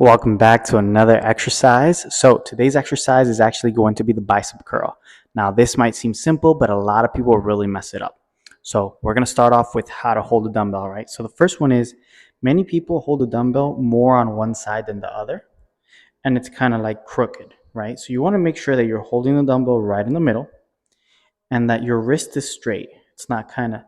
Welcome back to another exercise. So today's exercise is actually going to be the bicep curl. Now this might seem simple, but a lot of people really mess it up. So we're going to start off with how to hold a dumbbell, right? So the first one is many people hold a dumbbell more on one side than the other, and it's kind of like crooked, right? So you want to make sure that you're holding the dumbbell right in the middle and that your wrist is straight. It's not kind of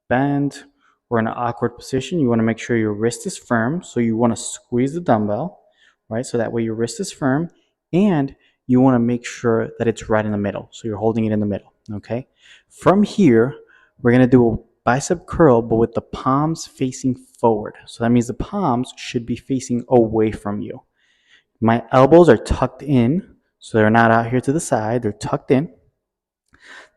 bent or in an awkward position. You want to make sure your wrist is firm. So you want to squeeze the dumbbell, right? So that way your wrist is firm, and you want to make sure that it's right in the middle. So you're holding it in the middle, okay? From here, we're going to do a bicep curl, but with the palms facing forward. So that means the palms should be facing away from you. My elbows are tucked in, so they're not out here to the side. They're tucked in.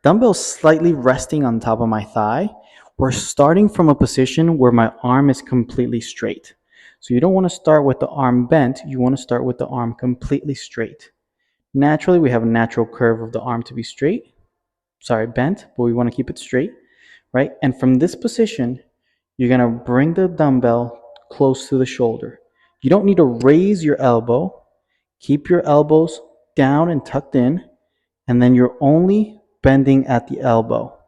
Dumbbells slightly resting on top of my thigh. We're starting from a position where my arm is completely straight. So you don't want to start with the arm bent. You want to start with the arm completely straight. Naturally, we have a natural curve of the arm to be bent, but we want to keep it straight, right? And from this position, you're going to bring the dumbbell close to the shoulder. You don't need to raise your elbow. Keep your elbows down and tucked in, and then you're only bending at the elbow.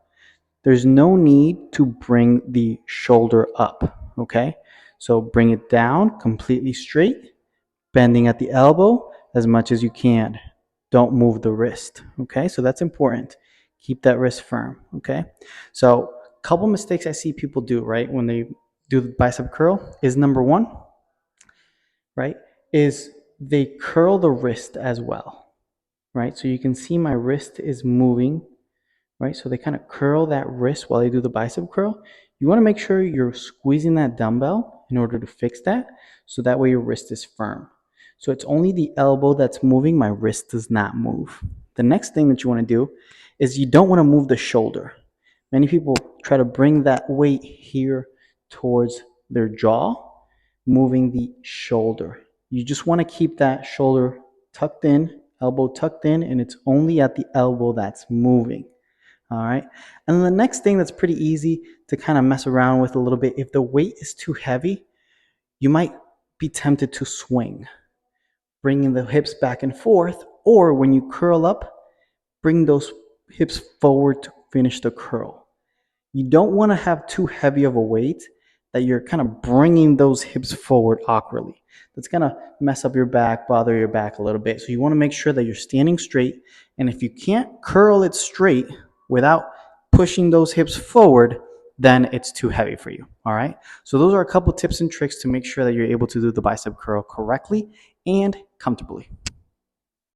There's no need to bring the shoulder up, okay? So bring it down completely straight, bending at the elbow as much as you can. Don't move the wrist, okay? So that's important. Keep that wrist firm, okay? So a couple mistakes I see people do, right, when they do the bicep curl is number one, right, is they curl the wrist as well, right? So you can see my wrist is moving, right? So they kind of curl that wrist while they do the bicep curl. You want to make sure you're squeezing that dumbbell in order to fix that, so that way your wrist is firm. So it's only the elbow that's moving, my wrist does not move. The next thing that you want to do is you don't want to move the shoulder. Many people try to bring that weight here towards their jaw, moving the shoulder. You just want to keep that shoulder tucked in, elbow tucked in, and it's only at the elbow that's moving. All right. And then the next thing that's pretty easy to kind of mess around with a little bit, if the weight is too heavy, you might be tempted to swing, bringing the hips back and forth, or when you curl up, bring those hips forward to finish the curl. You don't want to have too heavy of a weight that you're kind of bringing those hips forward awkwardly. That's going to mess up your back, bother your back a little bit. So you want to make sure that you're standing straight. And if you can't curl it straight without pushing those hips forward, then it's too heavy for you. All right. So those are a couple tips and tricks to make sure that you're able to do the bicep curl correctly and comfortably.